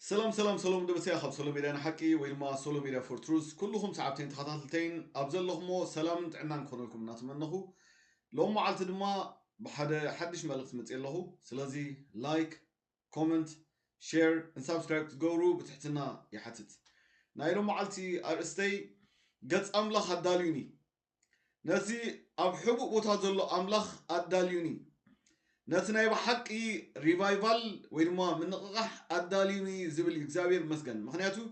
سلام دبسي أخاب سلام إيران حكي ويلما سلام إيران فورتروز كلهم ساعتين تخطاتلتين أبزل لهم سلام عنا نكون لكم نتمنه لو ما عالت دما بحدا حدش مالك متقل له سلازي لايك كومنت شير and subscribe تقولوا بتحتنا يحتت نايرو ما عالتي أرستي قد أملخ الداليوني ناسي أبحبو بوتازلو أملخ الداليوني نتنا يبقى حقي ريفايفال ويرما من قح الداليني زبل إكزابير مسجن مخنياتو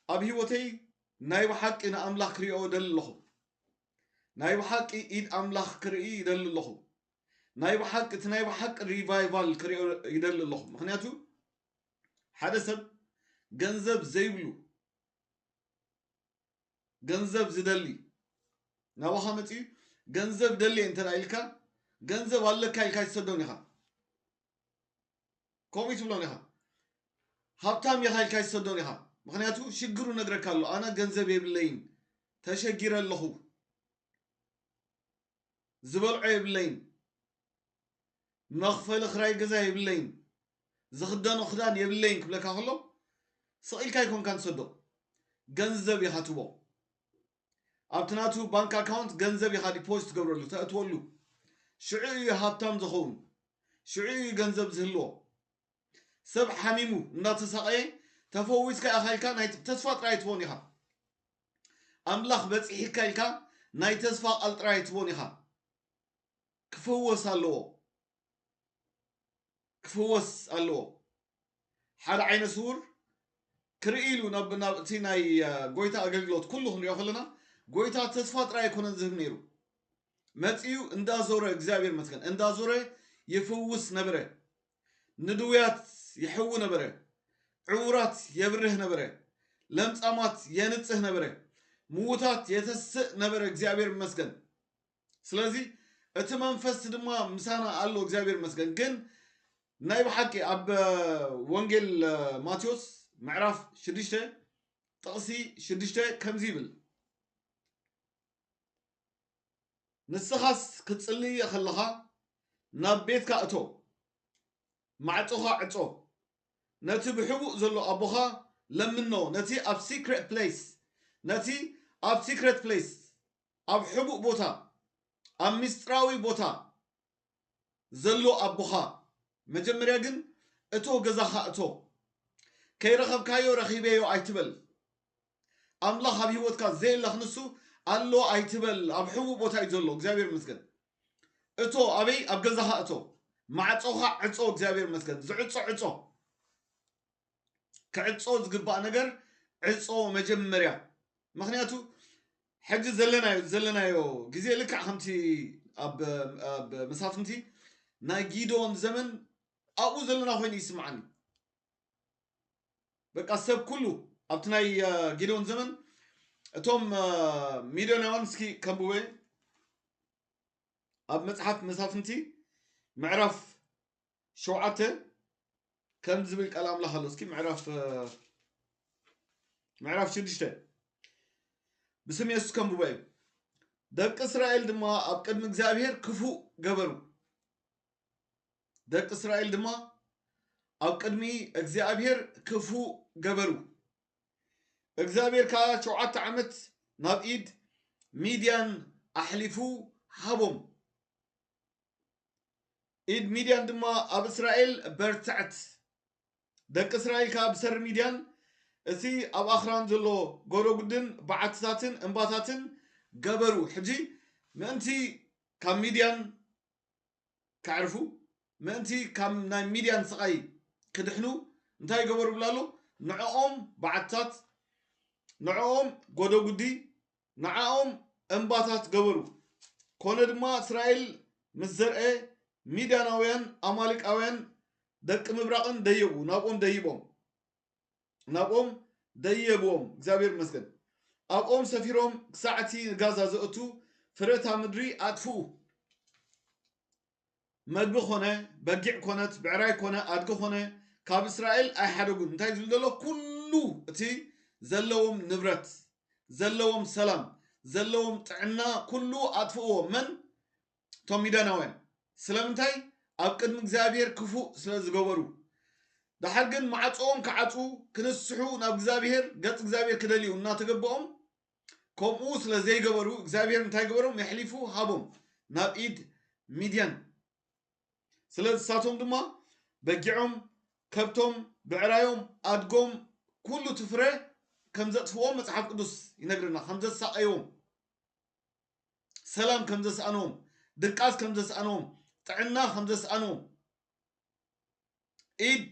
أبي وتي نايب حق إن أملاخ كريو دل الله نايب حق إيد أملاخ كريو دل الله نايب حق تنايب حق ريفايفال كريو يدل الله مخنياتو حدث جنزب زيبلو جنزب زدلي نوها متي جنزب دلي انت رايلكا جنزب والله كاي صدونيها كوميت بلونيها هابتام يخايل كاي صدونيها مخنياتو شجرو نغركالو انا جنزب يبلين تشجير الله زبل يبلين مغفل خراي غزا يبلين زخدان خدان يبلين كبلكا هلو سئل كاي كون كان صدو جنزب يحتبو ابتناتو بانك اكاونت جنزب يخا ديبوزيت تقبرلو تاتولو شعي هابتام زخون شعي جنزب زهلو سب حميمو ناتسقي تفويس كأخيلكا نايت تسفات رايت بونيها أملاخ بتصحي كايلكا نايت تسفات ألت رايت بونيها كفوس اللو حد عين سور كريلو نب تيناي قويتا أقلقلوت كلهم يأخلنا قويتا تسفات رايت كونن زهنيرو متيو اندازورة اكزابير مثلا اندازورة يفوس نبره ندويات يحو نبره عورات يبره نبره لمصامات ينصح نبره موتات يتسق نبره እግዚአብሔር መስገን ስለዚህ እቲ መንፈስ ድማ ምሳና አሎ እግዚአብሔር መስገን ግን ናይ በሐቂ አብ ወንጌል ማቴዎስ ምዕራፍ 6 ጥቅሲ 6 ከምዚ ይብል ንስኻስ ክትጽልይ ከለኻ ናብ ቤትካ እቶ ማዕጾኻ ዕጾ ነቲ ብሕቡእ ዘሎ ኣቦኻ ለምኖ ነቲ ኣብ ሲክሬት ፕሌስ ነቲ ኣብ ሲክሬት ፕሌስ ኣብ ሕቡእ ቦታ ኣብ ምስጢራዊ ቦታ ዘሎ ኣቦኻ መጀመርያ ግን እቶ ገዛኻ እቶ ከይረኸብካዮ ረኺበዮ ኣይትበል ኣምላኽ ኣብ ሂወትካ ዘየለኽ ንሱ ኣሎ ኣይትበል ኣብ ሕቡእ ቦታ እዩ ዘሎ እግዚአብሔር መስገን እቶ ኣበይ ኣብ ገዛኻ እቶ ማዕጾኻ ዕጾ እግዚአብሔር መስገን ዝዕጾ ዕጾ كعصو زغبا نجر عصو مجمريا مخنياتو حج زلنايو غزي لك خمتي اب مسافنتي ناجيدون زمن ابو زلنا خوين يسمعني بقى سب كله ابتناي جيدون زمن اتوم ميدونيونسكي كمبوي اب مصحف مسافنتي معرف شوعته كم زبل كلام له خلص كي معرف شدشته بسم يسوع كم بوي دق اسرائيل دما اب قدم እግዚአብሔር ክፉ ገበሩ دق اسرائيل دما اب قدمي እግዚአብሔር ክፉ ገበሩ እግዚአብሔር ከ7 ዓመት ናብ ኢድ ሚዲያን አሕሊፉ ሃቦም ኢድ ሚዲያን ድማ ኣብ እስራኤል በርትዕት دق إسرائيل كاب سر ميديان اسي اب اخران زلو غورو غدن بعتساتن انباتاتن غبرو حجي منتي كام ميديان كعرفو منتي كام ناي ميديان سقاي كدحنو انتاي غبرو بلالو نعوم بعتات نعوم غودو غدي نعوم انباتات غبرو كوندما إسرائيل مزرئه ميدياناويان اماليكاويان دق مبراقن ديبو ناقوم ديبوم ناقوم ديبوم እግዚአብሔር መስገን አቆም ሰፊሮም ሰዓቲ ጋዛ ዘእቱ ፍረታ ምድሪ አጥፉ መግብ ኾነ በጊዕ ኮነት ብዕራይ ኮነ አድግ ኾነ ካብ እስራኤል ኣይሓደጉን እንታይ ዝብል ዘሎ ኩሉ እቲ ዘለዎም ንብረት ዘለዎም ሰላም ዘለዎም ጥዕና ኩሉ አጥፍዎ መን ቶም ሚዳናውያን ስለምንታይ ኣብ ቅድሚ እግዚአብሔር ክፉ ስለዝገበሩ دحرجن معصوم كعصو كنسحو ناب እግዚአብሔር ገጽ እግዚአብሔር ክደልዩ እና ተገባኦም ከምኡ ስለ ዘይገበሩ እግዚአብሔር እንታይ ገበሮም ይሕሊፉ ሃቦም ናብ ኢድ ሚድያን ስለዚህ ሳቶም ድማ በጊዖም ከብቶም ብዕራዮም አድጎም ኩሉ ትፍረ ከም ዘጥፍዎም መጽሐፍ ቅዱስ ይነግርና ከም ዘሳቀዮም ሰላም ከም ዘሳአኖም ድቃስ ከም ዘሳአኖም ጥዕና ከም ዘሳአኖም ኢድ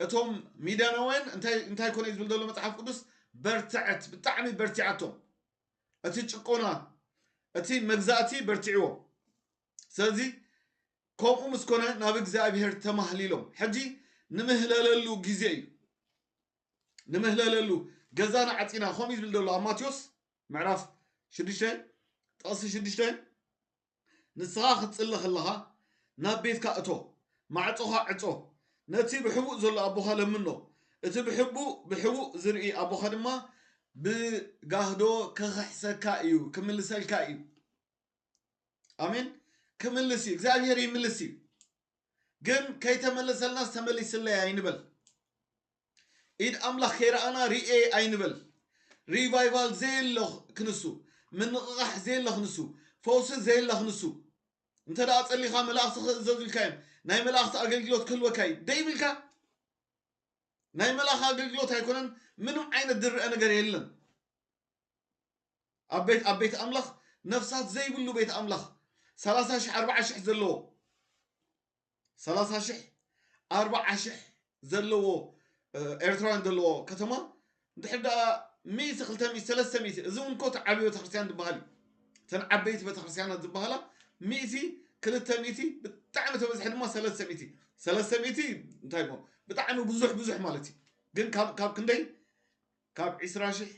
እቶም ሚዳናውያን እንታይ ኮነ ዝብል ዘሎ መጽሐፍ ቅዱስ በርትዕት ብጣዕሚ በርቲዓቶም እቲ ጭቆና እቲ መግዛእቲ በርቲዕዎ ስለዚ ከምኡ ምስኮነ ናብ እግዚአብሔር ተማህሊሎም ሕጂ ንምህለለሉ ጊዜ እዩ ንምህለለሉ ገዛና ዓፂና ከምኡ ዝብል ዘሎ ኣብ ማቴዎስ ምዕራፍ 6 ጥቕሲ 6 ንስኻ ክትጽሊ ከለኻ ናብ ቤትካ እቶ ማዕጾኻ ዕጾ ነቲ ብሕቡእ ዘሎ ኣቦኻ ለምኖ እቲ ብሕቡእ ዝርኢ ኣቦኻ ድማ ብጋህዶ ክኽሕሰካ እዩ ክምልሰልካ እዩ ኣሜን ክምልስ እዩ እግዚአብሔር ይምልስ እዩ ግን ከይተመለሰልና ተመሊስለይ ኣይንበል ኢድ ኣምላኽ ከይረኣና ርኤ ኣይንበል ሪቫይቫል ዘየለ ክንሱ ምንቕቓሕ ዘየለ ክንሱ ፈውሲ ዘየለ ክንሱ እንተ ደኣ ጸሊኻ መላእኽቲ ክእዘዙ ኢልካዮም ናይ መላእኽቲ ኣገልግሎት ክህልወካ እዩ ደይብልካ ናይ መላእኽቲ ኣገልግሎት ኣይኮነን ምንም ዓይነት ዝርአ ነገር የለን ኣብ ቤት ኣምላኽ ነፍሳት ዘይብሉ ቤት ኣምላኽ 30,000 40,000 ዘለዎ 30,000 40,000 ዘለዎ ኤርትራውያን ዘለዎ ከተማ ድሕር ደኣ 100 200 300 እዚ እውን ኮት ዓብዪ ቤተክርስትያን ዝበሃል እዩ ተን ዓበይቲ ቤተክርስትያናት ዝበሃላ 100 200 ብጣዕሚ ተበዝሐ ድማ 300 እንታይ ነው ብጣዕሚ ብዙሕ ማለት እዩ ግን ካብ ክንደይ ካብ 20,000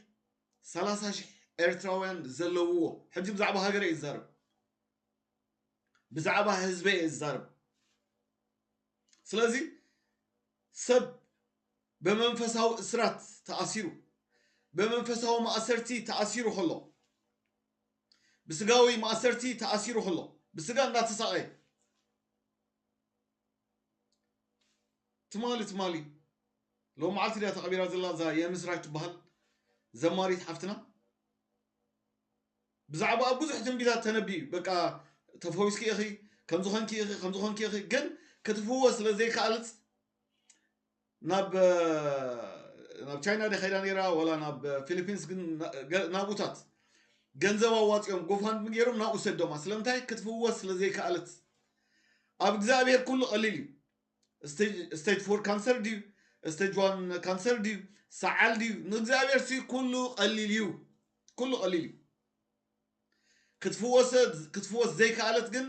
30,000 ኤርትራውያን ዘለውዎ ሕጂ ብዛዕባ ሃገር ይዛረብ ብዛዕባ ህዝቢ ይዛረብ ስለዚህ ሰብ በመንፈሳዊ እስራት ተኣሲሩ በመንፈሳዊ ማእሰርቲ ተኣሲሩ ከሎ ብስጋዊ ማእሰርቲ ተኣሲሩ ከሎ ብስጋ እንዳተሳቀየ ትማሊ ሎ መዓልቲ ዳ ተቀቢራ ዘላ ዛ የምስራች ትበሃል ዘማሪት ሓፍትና ብዛዕባ ብዙሕ ትንቢታት ተነቢዩ በቃ ተፈዊስኪ እኺ ከም ዝኾንኪ እኺ ግን ክትፍወስ ስለዘይከኣልፅ ናብ ቻይና ደ ኸይዳ ነይራ ወላ ናብ ፊሊፒንስ ግን ናብኡታት ገንዘብ ኣዋፂኦም ጎፋንድሚ ገይሮም ናብኡ ሰዶማ ስለምንታይ ክትፍወስ ስለዘይከኣልት ኣብ እግዚአብሔር ኩሉ ቀሊል እዩ ስቴጅ 4 ካንሰር ድዩ ስቴጅ 1 ካንሰር ድዩ ሰዓል ድዩ ንእግዚአብሔር ሲ ኩሉ ቀሊል እዩ ክትፍወስ ዘይከኣለት ግን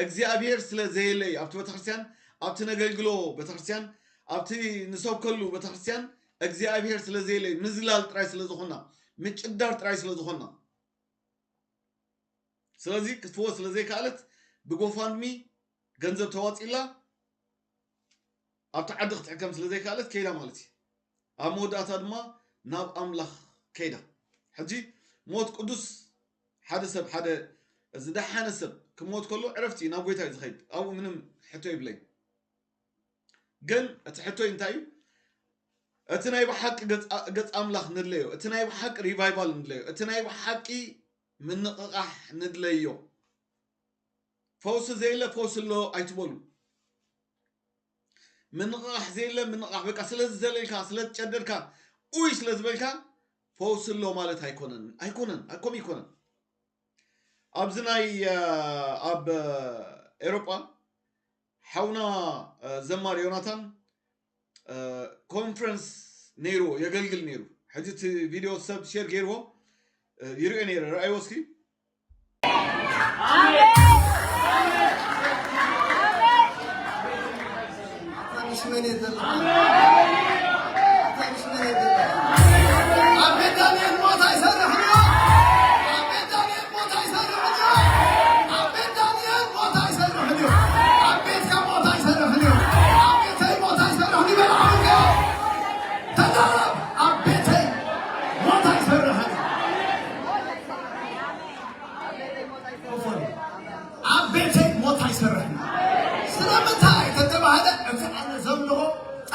እግዚአብሔር ስለዘየለ እዩ ኣብቲ ቤተክርስትያን ኣብቲ ነገልግሎ ቤተክርስትያን ኣብቲ ንሰብከሉ ቤተክርስትያን እግዚአብሔር ስለዘየለ እዩ ምዝላል ጥራይ ስለዝኾና ምጭዳር ጥራይ ስለዝኾና ስለዚ ክትፍወስ ስለዘይከኣለት ብጎፋንድሚ ገንዘብ ተዋፂላ ኣብቲ ዓዲ ክትሕከም ስለዘይከኣለት ከይዳ ማለት እዩ ኣብ መወዳእታ ድማ ናብ ኣምላኽ ከይዳ ሕጂ ሞት ቅዱስ ሓደ ሰብ ሓደ ዝደሓነ ሰብ ክሞት ከሎ ዕረፍቲ ናብ ጎይታ እዩ ዝኸይድ ኣብኡ ምንም ሕቶ ይብለይ ግን እቲ ሕቶ እንታይ እዩ እቲ ናይ ብሓቂ ገጽ ኣምላኽ ንድለዮ እቲ ናይ ብሓቂ ሪቫይቫል ንድለዮ እቲ ናይ ብሓቂ ምንቕቓሕ ንድለዮ ፈውሲ ዘየለ ፈውሲ ኣሎ ኣይትበሉ ምንቕቓሕ ዘየለ ምንቕቓሕ በቃ ስለዝዘለልካ ስለዝጨደልካ ኡይ ስለዝበልካ ፈውሲ ኣሎ ማለት ኣይኮነን ኣብዚ ናይ ኣብ ኤሮጳ ሓውና ዘማር ዮናታን ኮንፈረንስ ነይሩ የገልግል ነይሩ ሕጂ እቲ ቪድዮ ሰብ ሼር ገይርዎ ይርኦ ነይሩ ረኣይዎ እስኪ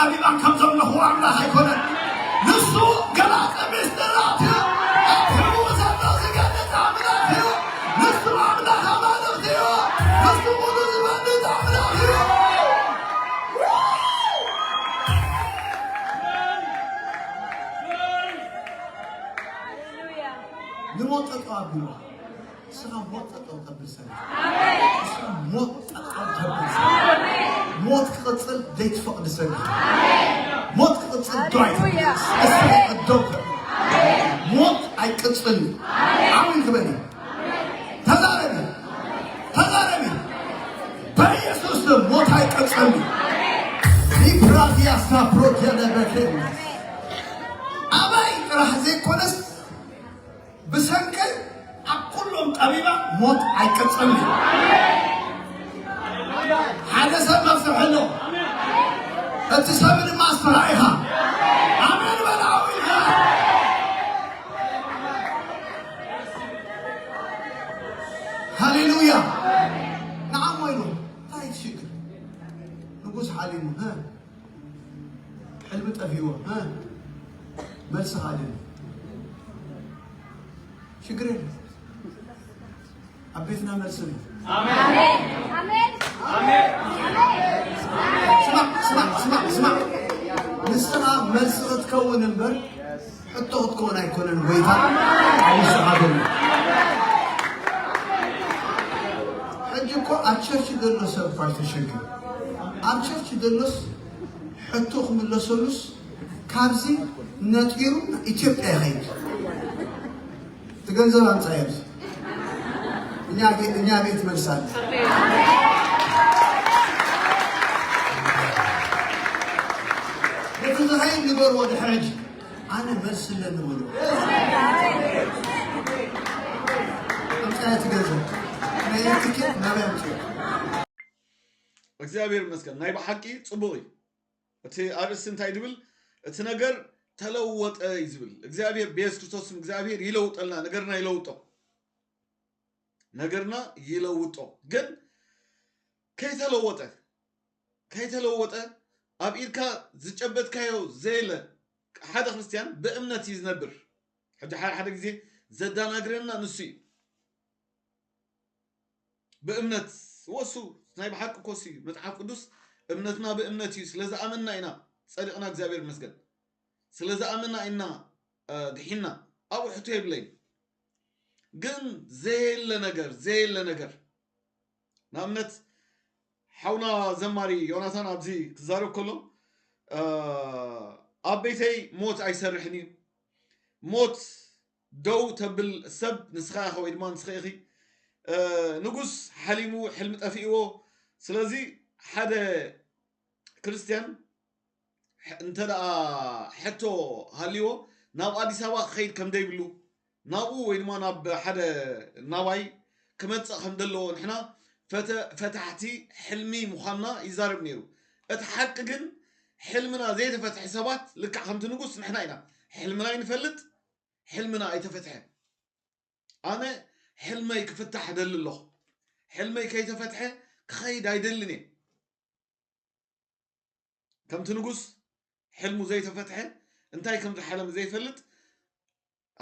طالبان كم زمن هو عملا هيكون نسو قلعت مسترات أبحبو زمن زقادة عملا نسو عملا خمانا نسو قدو زمن عملا نموت أقابلوا سلام موت أقابل سلام سلام موت أقابل سلام موت قتل ديت فقد سلام موت قتل دعيت السلام الدوكر موت أي قتل عمل كبني تزارمي بيسوس موت أي قتل نيبراتي أسنا بروتيا نبكين أباي راح زي كونس بسنكل أقولهم طبيبة موت عيكتسمي هذا سبب سبحانه التسامن ما أسرعيها آمين بلعويها هاليلويا نعم وينه طيب شكر نقول حالينه ها حلمت أفيوه ها ملس حالينه شكرا أبيتنا مرسل آمين اسمع نستمع مرسل تكون البر حتى تكون يكون الويفا أو سعادة حجكو أتشرش دلس فايت الشركة أتشرش دلس حتى من لسولس كارزي نتيرو إثيوبيا هيك تجنزل عن تعيش إني أبيت مرسال لكن هاي نقول وده حاج أنا مرسل لنقوله أنت تجنزل أنا يتكلم ما بيمشي እግዚአብሔር ይመስገን ናይ በሐቂ ጽቡቕ እቲ አርስ እንታይ ድብል እቲ ነገር ተለወጠ ይዝብል እግዚአብሔር በኢየሱስ ክርስቶስ እግዚአብሔር ይለውጠልና ነገርና ይለውጦ ግን ከይተለወጠ አብኢልካ ዝጨበጥካዮ ዘለ ሓደ ክርስቲያን በእምነት ይዝነብር ሓደ ጊዜ ዘዳናግረና ንሱ በእምነት ወሱ ናይ በሐቅ ኮሲ መጽሐፍ ቅዱስ እምነትና በእምነት እዩ ስለዛ አመና ኢና ጸድቅና እግዚአብሔር ይመስገን ስለዛ አመና ኢና ድሒና አው ሕቶ ይብለይ ግን ዘየለ ነገር ናምነት ሓውና ዘማሪ ዮናታን አብዚ ክዛረብ ከሎ አቤተይ ሞት አይሰርሕኒ ሞት ደው ተብል ሰብ ንስኻ ወይ ድማ ንስኺ ንጉስ ሓሊሙ ሕልም ጠፊእዎ ስለዚ ሓደ ክርስቲያን እንተደኣ ሕቶ ሃልይዎ ናብ አዲስ አበባ ክኸይድ ከም ደይብሉ ናብኡ ወይ ድማ ናብ ሓደ ናባይ ክመፅእ ከም ዘለዎ ንሕና ፈታሕቲ ሕልሚ ምዃንና ይዛረብ ነይሩ እቲ ሓቂ ግን ሕልምና ዘይተፈትሐ ሰባት ልክዕ ከምቲ ንጉስ ንሕና ኢና ሕልምና ይንፈልጥ ሕልምና ኣይተፈትሐ ኣነ ሕልመይ ክፍታሕ ደሊ ኣለኹ ሕልመይ ከይተፈትሐ ክኸይድ ኣይደልን እየ ከምቲ ንጉስ ሕልሙ ዘይተፈትሐ እንታይ ከም ዝሓለመ ዘይፈልጥ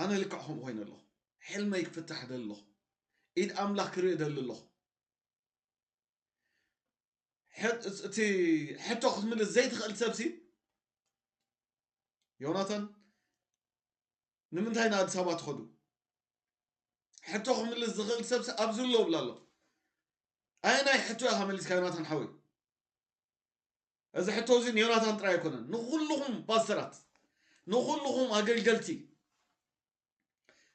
ኣነ ልክዕ ከምኡ ኮይኑ ኣለኹ ሕልመይ ክፍታሕ ደሊ ኣለኹ ኢድ ኣምላኽ ክርኢ ደሊ ኣለኹ እቲ ሕቶ ክትምልስ ዘይትኽእል ሰብሲ ዮናታን ንምንታይ ንኣዲስ ኣበባ ትኸዱ ሕቶ ክምልስ ዝኽእል ሰብሲ ኣብዚ ኣሎ ብላ ኣሎ ኣይ ናይ ሕቶ ኢኻ መሊስካ ዮናታን ሓወይ እዚ ሕቶ እዚ ንዮናታን ጥራይ ኣይኮነን ንኩልኹም ፓስተራት ንኩልኹም ኣገልገልቲ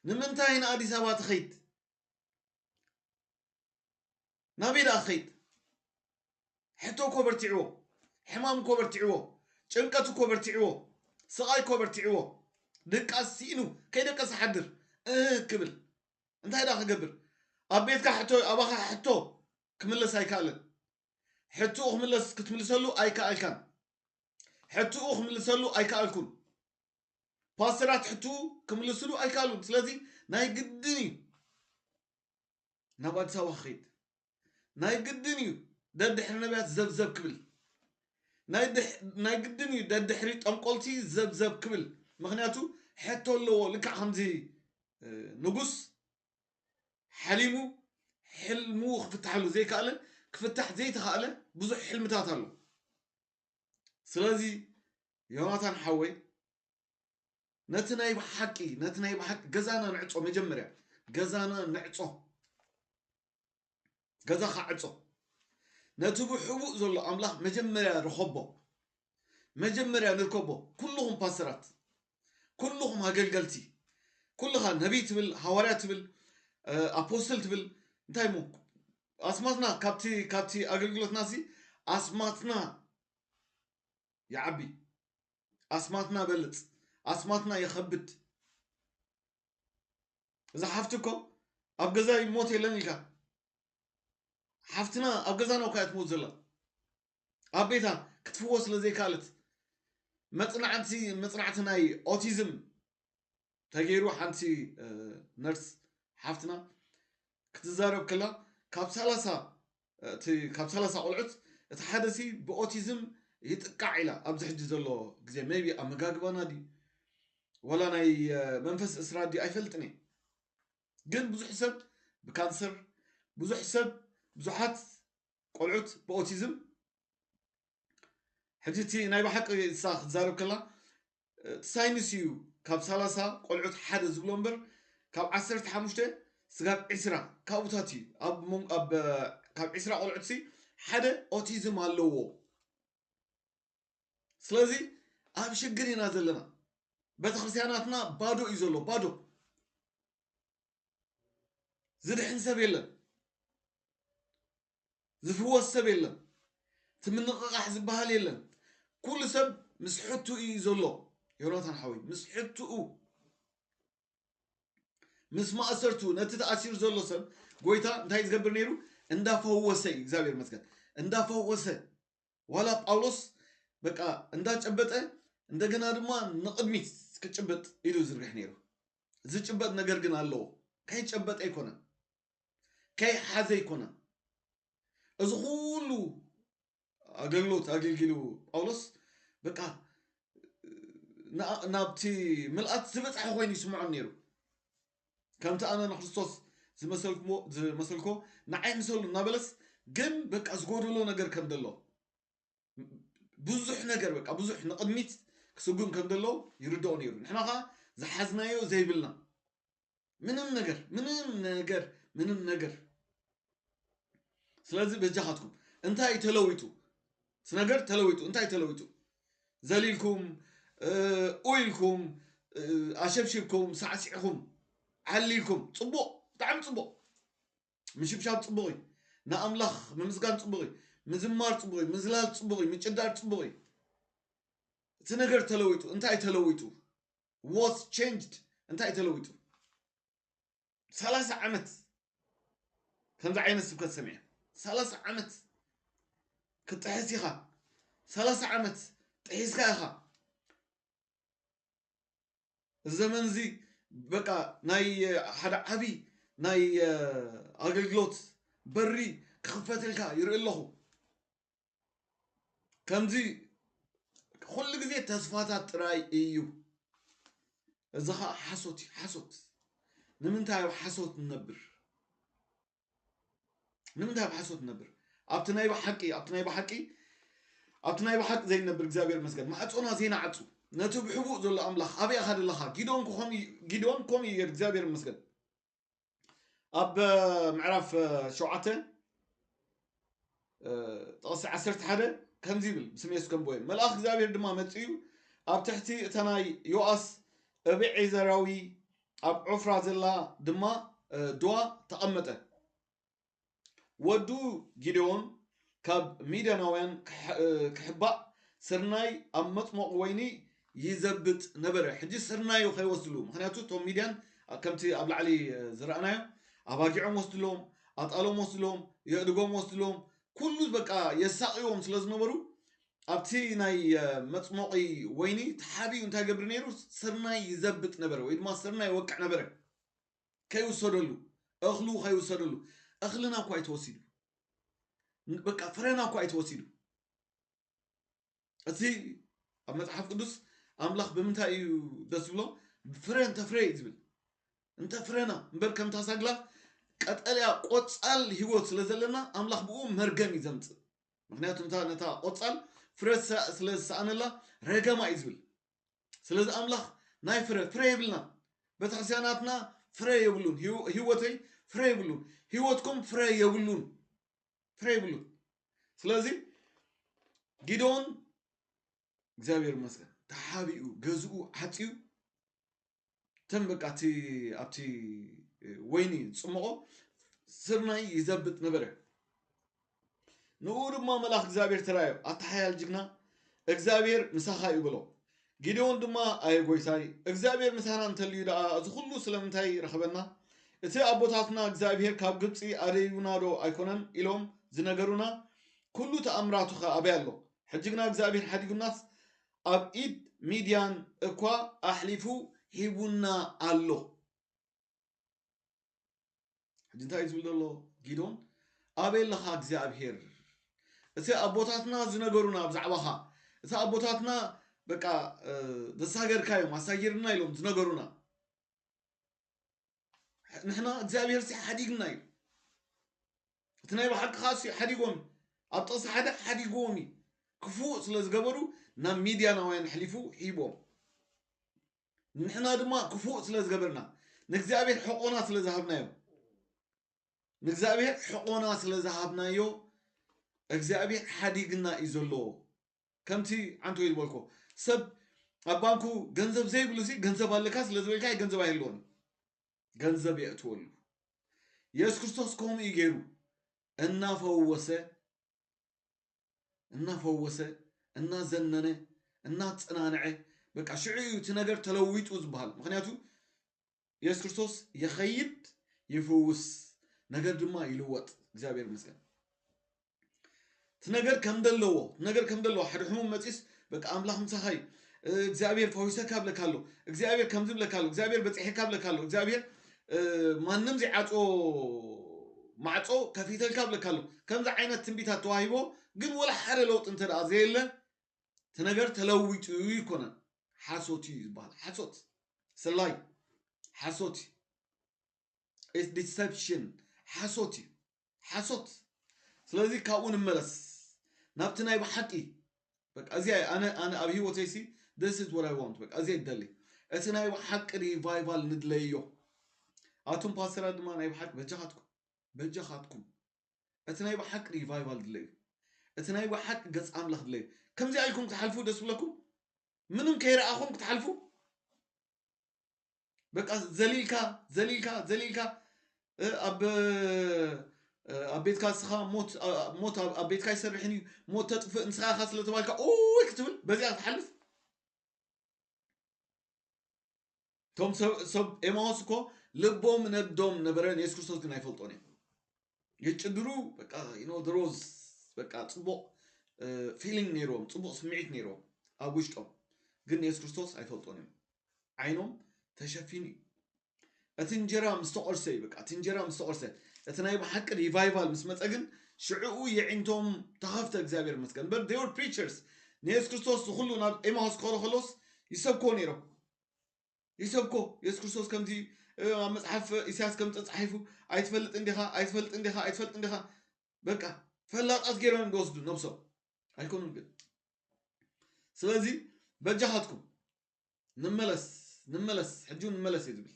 ንምንታይ ንኣዲስ ኣበባ ትኸይድ ናበይ ደኣ ትኸይድ ሕቶ እኮ በርቲዕዎ ሕማም እኮ በርቲዕዎ ጭንቀት እኮ በርቲዕዎ ስቃይ እኮ በርቲዕዎ ድቃስ ሲኢኑ ከይደቀስ ሓድር ክብል እንታይ ዳ ክገብር ኣብ ቤትካ ሕቶ ኣባኻ ሕቶ ክምለስ ኣይከኣልን ሕቶኡ ክትምልሰሉ ኣይከኣልካን ሕቶኡ ክምልሰሉ ኣይከኣልኩን ፓስተራት ሕቶኡ ክምልስሉ ኣይከኣሉን ስለዚ ናይ ግድን እዩ ናብ አዲስ አበባ ክኸይድ ናይ ግድን እዩ ደድሕሪ ነቢያት ዘብዘብ ክብል ناي قدني دحري طنقلتي زب كبل مخنياتو حتى لو لك خمزي نقص حليمو حلمو خفتح له زي كاله كفتح زي تخاله بزح حلمتات له سلازي يوناتان حوي نتناي بحقي غزانا نعصو مجمريا غزانا نعصو غزا خعصو نتبو حبوق زلو املاح مجمريا رخبو مجمريا نركبو كلهم باسرات كلهم هاجلجلتي كلها نبي تبل حواريات تبل ابوستل تبل انتايمو اسماتنا كابتي اغلغلوت ناسي اسماتنا يا عبي اسماتنا بلت اسماتنا يخبت اذا حفتكم ابغزا يموت يلنيكا حفتنا ابغزا نو كايت موزلا ابيتا كتفوس لزي كالت مصنعتناي اوتيزم تغيرو حنتي نرس حفتنا كتزارب كلا كاب 30 قلعت اتحدثي باوتيزم يتقع الى ابز حج زلو غزي ميبي امغاغبانا دي ولا ناي منفس اسرار دي ايفلتني جن بزح حساب بكانسر بزح حساب بزحات قلعت باوتيزم حجتي ناي بحق صاخ زارب كلا ساينسيو كاب 30 قلعت حد زبلومبر كاب 15 سغاب 10 كابوتاتي اب كاب 10 قلعتي حدا اوتيزم اللو سلازي اب شجرينا زلنا بيت ክርስቲያናትና ባዶ ይዘሎ ባዶ ዝድሕን ሰብ የለን ዝፍወስ ሰብ የለን ትምንቕቓሕ ዝበሃል የለን ኩሉ ሰብ ምስ ሕቱ እዩ ዘሎ ዮናታን ሓዊ ምስ ሕቱኡ ምስ ማእሰርቱ ነቲ ተኣሲሩ ዘሎ ሰብ ጎይታ እንታይ ዝገብር ነይሩ እንዳፈወሰ እግዚአብሔር መስገን እንዳፈወሰ ዋላ ጳውሎስ በቃ እንዳጨበጠ እንደገና ድማ ንቅድሚት ክጭበጥ ኢሉ ዝርግሕ ነይሩ ዝጭበጥ ነገር ግን ኣለዎ ከይጨበጠ ኣይኮነ ከይሓዘ ኣይኮነ እዚ ኩሉ አገልግሎት አገልግሉ ጳውሎስ በቃ ናብቲ ምልአት ዝበፅሐ ኮይኑ ይስምዖ ነይሩ ከምቲ ኣነ ንክርስቶስ ዝመሰልኮ ንዓይ ምሰሉ እናበለስ ግን በቃ ዝጎደሎ ነገር ከም ዘሎ ብዙሕ ነገር በቃ ብዙሕ ንቅድሚት ክስጉም ከም ዘሎ ይርድኦ ነይሩ ንሕና ኸ ዝሓዝናዮ ዘይብልና ምንም ነገር ስለዚ በጃኻትኩም እንታይ ተለዊጡ ስነገር ተለዊጡ እንታይ ተለዊጡ ዘሊልኩም ኦይልኩም አሸብሽብኩም ሳዕሲዕኩም ዓሊልኩም ጽቡቕ ብጣዕሚ ጽቡቕ ምሽብሻብ ጽቡቕ ንኣምላኽ ምምስጋን ጽቡቕ ምዝማር ጽቡቕ ምዝላል ጽቡቕ ምጭዳር ጽቡቕ እቲ ነገር ተለዊጡ እንታይ ተለዊጡ was changed እንታይ ተለዊጡ 30 ዓመት ከምዚ ዓይነት ስብከት ሰሚዐ 30 ዓመት ክትሕስ ኢኻ 30 ዓመት ጥሒስካ ኢኻ الزمن زي بقى ناي حدا عبي ناي أغلقلوت بري كخفت لك يرئي الله كم زي كل جزء تصفات راي ايو زخا حسوت نمنتها حسوت النبر ابتناي بحقي زي النبر እግዚአብሔር መስገድ ማዕጾና ዜና አጹ ነቱ ብሕቡእ ዘሎ ኣምላኽ ኣበይ ኣኻድ ኣለኻ ጊዶን ኮም እዩ እግዚአብሔር መስገድ ኣብ ምዕራፍ 7 ጥቕሲ 11 ከምዚ ይብል ብስም የሱስ ከም ቦየ መልኣኽ እግዚአብሔር ድማ መጽኡ ኣብ ትሕቲ እተናይ ዮአስ እብዒ ዘራዊ ኣብ ዑፍራ ዘላ ድማ ድዋ ተቐመጠ ወዱ ጊዶን ካብ ሚድያናውያን ክሕባእ ስርናይ ኣብ መፅሞቕ ወይኒ يزبط نبره حجي سرنايو خي وصلوا مخنياتو توم ميديان كمتي ابل علي زرعنايو اباجعهم وصلهم اطالهم وصلهم يدغهم وصلهم كله بقى يساقيهم سلازنبرو ابتي ناي مصموقي ويني تحابي انت غبر نيرو سرناي يزبط نبره ويد ما سرناي وقع نبره كي وصلوا اخلو خي وصلوا اخلنا كو ايتوسيدو بقى فرنا كو ايتوسيدو أتي أما تحف قدس أملاخ بمنتاي دس بلو فري أنت فري يزبل أنت فرينا مبر كم تاسقلا قتاليا قصال هيوت سلازلنا أملاخ بقو مرجم يزمت مخنياتو نتا قصال فرس سلاز أنا رجما يزبل سلاز أملاخ ناي فري يبلنا بتحسياناتنا فري يبلون هيوتي فري يبلون هيوتكم فري يبلون فري يبلون سلازي جدون እግዚአብሔር ይመስገን ተሓቢኡ ገዝኡ ሓፂኡ ተንበቃ ኣብቲ ወይኒ ጽምቆ ስርናይ ይዘብጥ ነበረ ንኡ ድማ መልአክ እግዚአብሔር ተራዮ ኣተሓያል ጅግና እግዚአብሔር ምሳኻ እዩ ብሎ ጊዶን ድማ ኣየ ጎይታይ እግዚአብሔር ምሳና እንተልዩ ደኣ እዚ ኩሉ ስለምንታይ ረኸበና እቲ ኣቦታትና እግዚአብሔር ካብ ግብፂ ኣደዩና ዶ ኣይኮነን ኢሎም ዝነገሩና ኩሉ ተኣምራቱኸ ኣበይ ኣሎ ሕጅግና እግዚአብሔር ሓዲጉናስ ኣብ ኢድ ሚድያን እኳ ኣሕሊፉ ሂቡና ኣሎ ሕጂ እንታይ ዝብል ዘሎ ጊዶን ኣበይ ለኻ እግዚአብሔር እቲ ኣቦታትና ዝነገሩና ብዛዕባኻ እቲ ኣቦታትና በቃ ዘሳገርካዮም ኣሳጊርና ኢሎም ዝነገሩና ንሕና እግዚአብሔር ሲ ሓዲግና እዩ እቲ ናይ ባሓቅኻ ሓዲጎም ኣብ ጥቕሲ ሓደ ሓዲጎም እዩ ክፉእ ስለ ዝገበሩ ናብ ሚድያናውያን ሕሊፉ ሂቦም ንሕና ድማ ክፉእ ስለ ዝገበርና ንእግዚአብሔር ሕቆና ስለ ዝሃብናዮ ንእግዚአብሔር ሕቆና ስለ ዝሃብናዮ እግዚአብሔር ሓዲግና እዩ ዘለዎ ከምቲ ዓንቶ ይልበልኮ ሰብ ኣብ ባንኩ ገንዘብ ዘይብሉ ሲ ገንዘብ ኣለካ ስለ ዝበልካ ገንዘብ ኣይህልዎን ገንዘብ የእትወሉ ኢየሱስ ክርስቶስ ከምኡ እዩ ገይሩ እናፈወሰ እናዘነነ እናጸናንዐ በቃ ሽዑ እቲ ነገር ተለዊጡ ዝበሃል ምክንያቱ ኢየሱስ ክርስቶስ ይኸይድ ይፈውስ ነገር ድማ ይልወጥ እግዚአብሔር ይመስገን እቲ ነገር ከም ደለዎ ሓደ ሕሙም መፂስ በቃ ኣምላኽ ምሳኻይ እግዚአብሔር ፈዊሰካ ብለካሎ እግዚአብሔር ከምዚ ብለካሎ እግዚአብሔር በፂሕካ ብለካሎ እግዚአብሔር ማንም ዘይዓጾ ማዕጾ ከፊተልካ ብለካሎ ከምዚ ዓይነት ትንቢታት ተዋሂቦ ግን ወላ ሓደ ለውጥ እንተደኣ ዘየለ እቲ ነገር ተለዊጡ ይኮነን ሓሶት እዩ ዝበሃል ሓሶት ስላይ ሓሶት ኢትስ ዲሰፕሽን ሓሶት እዩ ሓሶት ስለዚ ካብኡ ንመለስ ናብቲ ናይ ብሓቂ በቃ እዚኣ ኣነ ኣብ ሂወተይ ሲ this is what I want በቃ እዚኣ ይደሊ እቲ ናይ ብሓቂ ሪቫይቫል ንድለዮ ኣቱም ፓስተራት ድማ ናይ ብሓቂ በጃኻትኩም እቲ ናይ ብሓቂ ሪቫይቫል ድለዩ እቲ ናይ ብሓቂ ገጽ ኣምላኽ ድለዩ ከምዚ ኢልኩም ክትሓልፉ ደስ ብለኩም ምንም ከይረኣኹም ክትሓልፉ በቃ ዘሊልካ ኣብ ቤትካ ስኻ ሞት ኣብ ቤትካ ይሰርሕን እዩ ሞት ተጥፍእ ንስኻኻ ስለተባልካ ኦይ ክትብል በዚኣ ክትሓልፍ ቶም ሰብ ኤማዎስ እኮ ልቦም ነዶም ነበረን ኢየሱስ ክርስቶስ ግን ኣይፈልጦን እዮም ይጭድሩ በቃ ድሮዝ በቃ ጽቡቕ ፊሊንግ ነይሮም ጽቡቕ ስምዒት ነይሮም ኣብ ውሽጦም ግን ኢየሱስ ክርስቶስ ኣይፈልጦን እዮም ዓይኖም ተሸፊኑ እዩ እቲ እንጀራ ምስ ተቆርሰ እዩ በቃ እቲ እንጀራ ምስ ተቆርሰ እቲ ናይ ብሓቂ ሪቫይቫል ምስ መፀ ግን ሽዑኡ የዒንቶም ተኸፍተ እግዚአብሔር ይመስገን but they were preachers ንኢየሱስ ክርስቶስ ዝኩሉ ናብ ኤማሁስ ክኸዱ ከለውስ ይሰብኮ ነይሮም ይሰብኮ ኢየሱስ ክርስቶስ ከምዚ ኣብ መጽሓፍ ኢሳያስ ከም ተጻሒፉ ኣይትፈልጥ እንዲኻ በቃ ፈላጣት ገይሮም ዝወስዱ ነብሶም ኣይኮኑን ግን ስለዚ በጃኻትኩም ንመለስ ሕጂ ንመለስ እዩ ዝብል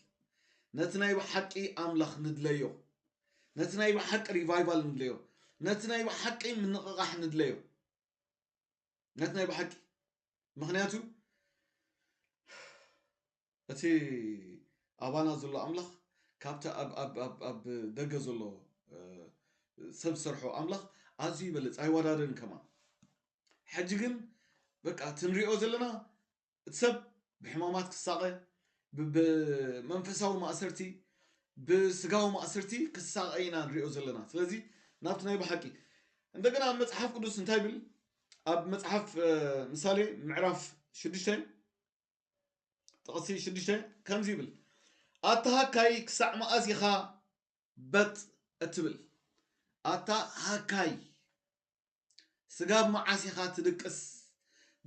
ነቲ ናይ ብሓቂ ኣምላኽ ንድለዮ ነቲ ናይ ብሓቂ ሪቫይቫል ንድለዮ ነቲ ናይ ብሓቂ ምንቕቓሕ ንድለዮ ነቲ ናይ ብሓቂ ምክንያቱ እቲ ኣባና ዘሎ ኣምላኽ ካብቲ ኣብ ደገ ዘሎ ሰብ ዝሰርሖ ኣምላኽ ኣዝዩ ይበልፅ ኣይወዳደን ከማ ሕጂ ግን በቃ ትንሪኦ ዘለና እቲ ሰብ ብሕማማት ክሳቐ ብመንፈሳዊ ማእሰርቲ ብስጋዊ ማእሰርቲ ክሳቐ ኢና ንሪኦ ዘለና ስለዚ ናብቲ ናይ ብሓቂ እንደገና መጽሓፍ ቅዱስ እንታይ ብል ኣብ መጽሓፍ ምሳሌ ምዕራፍ 6 ጥቕሲ 6 ከምዚ ይብል ኣታሃካይ ክሳዕ መዓዝ ኢኻ በጥ እትብል ኣታሃካይ ስጋ መዓዝ ኢኻ ትድቅስ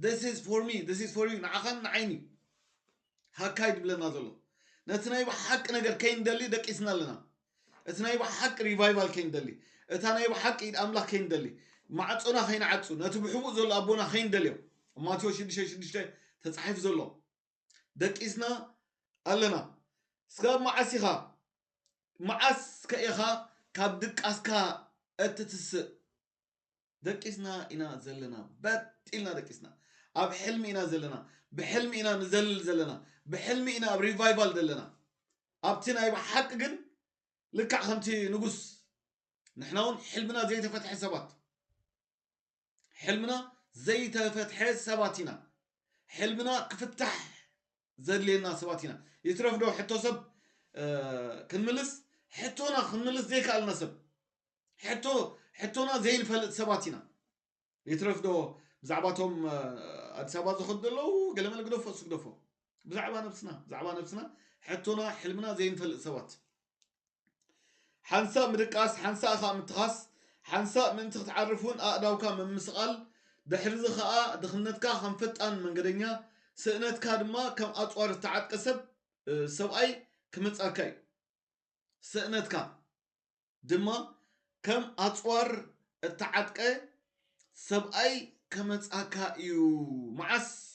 this is for me this is for you نعخن عيني هكايد بلنا زلو نتناي بحق نجر كين دلي دك إسنا لنا اتناي بحق ريفايفال كين دلي اتناي بحق إيد أملاك كين دلي ما عطونا خين عطو نتبحو زل أبونا خين دليو ما تيو شدشة تتصحيف زلو دك إسنا ألنا سكاب معسيخا معس كإخا كابدك أسكا أتتس دك إسنا إنا زلنا باتلنا دك إسنا أب حلم إنا زلنا بحلم إنا نزل زلنا بحلم إنا بريفايفال دلنا أبتنا يبقى حق جن لك خمتي نقص نحن حلمنا زي تفتح حسابات حلمنا زي تفتح حساباتنا حلمنا كفتح زاد لنا سباتنا يترفدوا حتى سب كنملس حتونا خنملس زي كالنا سب حتونا زي نفلت سباتنا يترفدوا بزعباتهم أتسابات خد له قال ما لقدوفه سقدوفه بزعبان نفسنا حتونا حلمنا زي نفلت سوات حنسا مدقاس حنسا أخا متخاص حنسا من تتعرفون أقداوكا من مسقال دحرز خاء دخلنتكا خنفتان من قدنيا سئنتكا دما كم أطوار تعاد قسب سوأي كمتساكاي سئنتكا دما كم أطوار تعاد سبأي كمتساكايو معس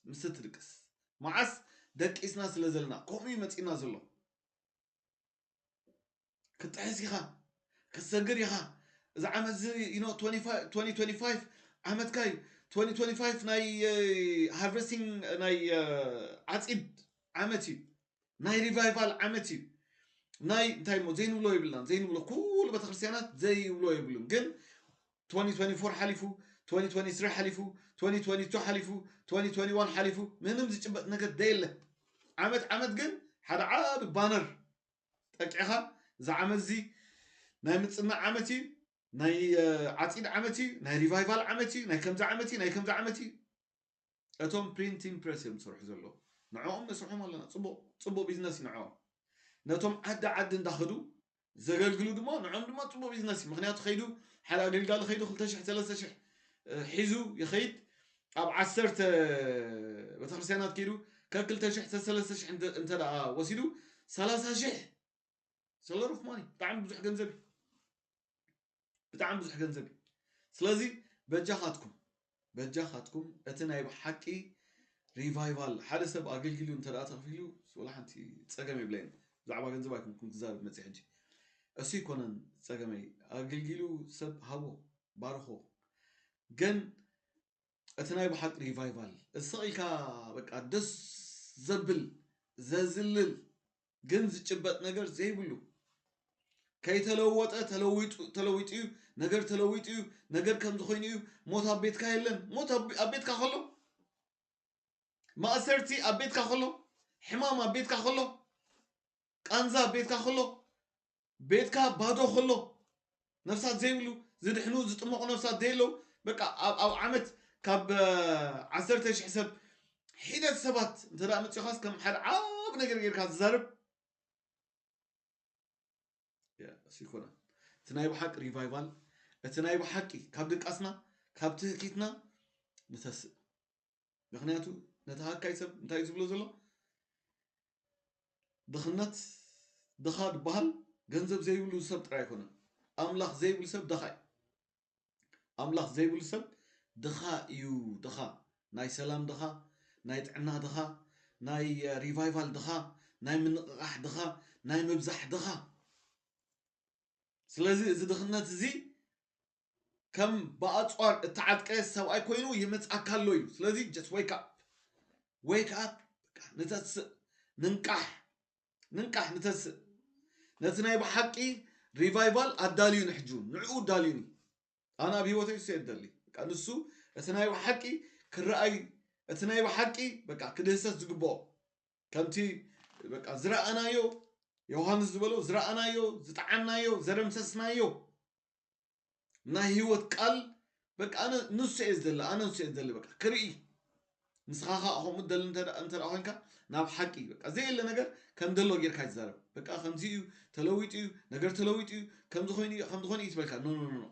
مسترقس معس دك إسنا سلزلنا قومي متسينا زلو كتحسيخا كسجريخا إذا عمل زي 2025 عمل كاي 2025 ناي harvesting ناي عتيد عمتي ناي ريفايفال عمتي ناي تايمو زين ولو يبلن زين ولو كل بتخرسيانات زي ولو يبلن جن 2024 حلفو 2023 حلفو 2022 حلفو 2021 حلفو منهم زي جبت نقد ديله عمت جن حدا عاب بانر تقعها زعمزي ناي متصنع عمتي ناي عتيد عمتي ناي ريفايفال عمتي ناي كم زعمتي اتوم برينتينج بريس يمسرح زلو نعوم نسرحهم ولا صبو بيزنس نعوم نتوم عد ندخدو زغلغلو دما نعوم دما صبو بيزنس مخنيات خيدو حلا غلغال خيدو 2000 حيزو يخيد اب 10 بتخرسيانات كيدو كل 2000 عند انت وسيدو 30,000 سلر اوف ماني بتعم بزح جنزبي سلازي بجاخاتكم اتناي بحقي ريفايفال حدا سب اغلغلو انت لا تخفيلو ولا حنتي تصقمي بلين زعبا جنزباكم كنت زارب مصي حجي اسي كونن تصقمي اغلغلو سب هابو بارخو جن اتناي بحق ريفايفال السقيكا بقى دس زبل زازلل جنز ጭበጥ ነገር ዘይብሉ ከይተለወጠ ተለዊጥዩ ነገር ተለዊጥዩ ነገር ከም ዝኾይኑ ሞት አቤትካ የለን ሞት አቤትካ خلو ማእሰርቲ አቤትካ خلو ሕማም አቤትካ خلو ቃንዛ አቤትካ خلو ቤትካ ባዶ خلو ነፍሳት ዘይብሉ ዝድሕኑ ዝጥመቁ ነፍሳት deyሎ በቃ ኣብ ዓመት ካብ 10,000 ሰብ ሒደት ሰባት እንተዳ መጽኻስ ከም ሓደ ዓብ ነገር ጌርካ ዝዛርብ سيكونا تناي بحق ريفايفال تناي بحقي كابد قاسنا كابد كيتنا نتس مخنياتو نتهاكاي سب انتاي زبلو زلو دخنت دخاد بحال ገንዘብ ዘይብሉ ሰብ ጥራይ ኮነ አምላኽ ዘይብሉ ሰብ ደኻይ አምላኽ ዘይብሉ ሰብ ደኻ እዩ ደኻ ናይ ሰላም ደኻ ናይ ጥዕና ደኻ ናይ ሪቫይቫል ደኻ ናይ ምንቅቃሕ ደኻ ናይ መብዛሕ ደኻ ስለዚህ እዚ ድኽነት እዚ ከም በአጽዋር እተዓጥቀ ሰብኣይ ኮይኑ ይመጽአካሎ እዩ ስለዚህ just wake up ንተስ ንንቃሕ ንተስ ነትናይ በሐቂ ሪቫይቫል አዳልዩ ንሕጁ ንዑ ዳልዩኒ አና በህይወቴ ሲደሊ በቃ ንሱ እትናይ በሐቂ ክራይ እትናይ በሐቂ በቃ ክደሰት ዝግቦ ከምቲ በቃ ዝራአናዮ ዮሐንስ ዝበሎ ዝራአናዮ ዝጣዓናዮ ዘረምሰስናዮ ናይ ህይወት ቃል በቃ አነ ንሱ እዝደለ በቃ ክርኢ ንስኻኻ አሁን ደል እንተ አሁንካ ናብ ሐቂ በቃ ዘይለ ነገር ከም ደሎ ጌርካ ይዛረብ በቃ ከምዚዩ ተለዊጥዩ ነገር ተለዊጥዩ ከም ዝኾነ ይትበልካ ኖ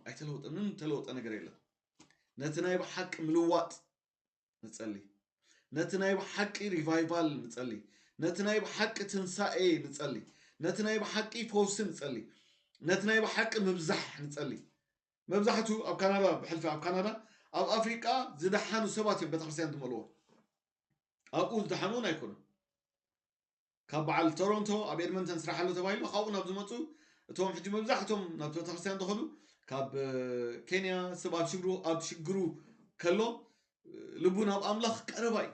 አይተለወጠ ምን ተለወጠ ነገር የለ ነትናይ በሐቅ ምልዋጥ نصلي نتناي بحقي ريفايفال نصلي نتناي بحق تنسائي نصلي نتناي بحقي فوس نصلي نتناي بحق مبزح نصلي مبزحته اب كندا بحلف اب كندا اب افريقيا زدحانو سبات بتخرسيان دملو ابو زدحانو نايكون كبعل تورونتو اب ادمنتون سرحلو تبايلو خاو ناب زمصو اتوم حجي مبزحتهم ناب بتخرسيان دخلو كاب كينيا سباب شجرو كلو لبونا اب املاخ قرباي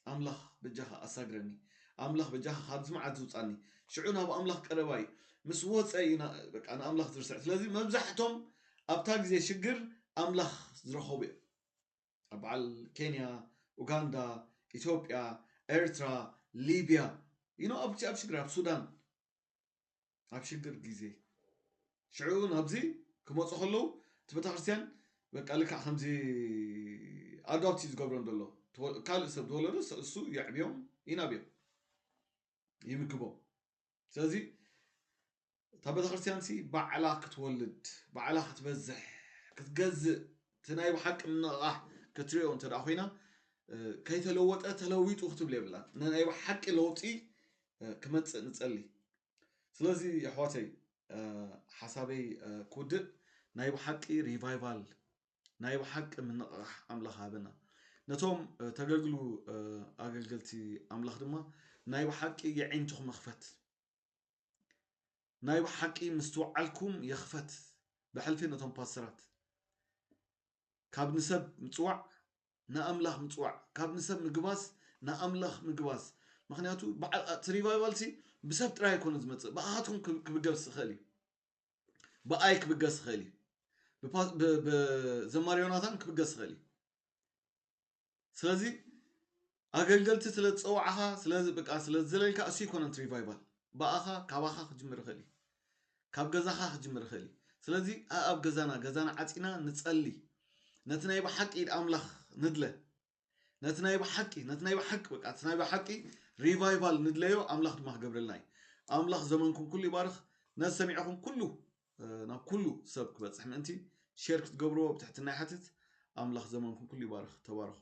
املاخ بجاها اساغرني املاخ بجاها خابز معاد زوصاني شعونا اب املاخ قرباي مس وصينا بقى انا املاخ ترسع لازم مبزحتهم ابتا غزي شجر املاخ زرخوبي ابعل كينيا اوغندا اثيوبيا ارترا ليبيا اب شجر اب سودان اب شجر غزي شعون ابزي كمصو خلو تبتا ክርስቲያን በቃ ልካ ከምዚ አዶፕት ዝገብሮም ደሎ ካልእ ሰብ ተወለዶ እሱ ይዕብዮም ይናብዮም ይምክቦም ስለዚህ ታበታ ክርስቲያን ሲ ባዕላ ክትወልድ ባዕላ ክትበዝሕ ክትገዝእ ትናይ ብሓቅ ምንቕራሕ ክትሪኦ እንተ ደኣ ኮይና ከይተለወጠ ተለዊጡ ክትብል የብላ ናይ ብሓቂ ለውጢ ክመፅእ ንፀሊ ስለዚ ኣሕዋተይ ሓሳበይ ክውድእ ናይ ብሓቂ ሪቫይቫል ናይ ብሓቂ ምንቕራሕ ኣምላኽ ሃበና ነቶም ተገልግሉ ኣገልገልቲ ኣምላኽ ድማ ናይ ብሓቂ የዒንትኹም መኽፈት ናይ ብሓቂ ምስትውዓልኩም የኽፈት ብሕልፊ ነቶም ፓስተራት ካብ ንሰብ ምፅዋዕ ንኣምላኽ ምፅዋዕ ካብ ንሰብ ምግባስ ንኣምላኽ ምግባስ ምክንያቱ ሪቫይቫል ሲ ብሰብ ጥራይ ኣይኮነ ዝመፅእ ብኣኻትኩም ክብገስ ይኽእል እዩ ብኣይ ክብገስ ይኽእል እዩ بزمار يوناثان كبقى صغيري سلازي أقلقلت سلاد صوعها سلاز بقى سلاد زلالك أسي كوننت ريفايفال بأخا كاباخا خجمر خلي كاب غزاخا خجمر خلي سلازي أب غزانا عطينا نتسألي نتناي بحق إيد أملاخ ندله نتناي بحق بقى نتناي بحقي ريفايفال ندليو أملاخ دماغ قبرلناي أملاخ زمانكم كل بارخ ناس سمعكم كله ناب كله سبك بس احنا انتي شاركت قبروا بتحت الناحية أملاخ زمانكم كل يبارخ تبارخ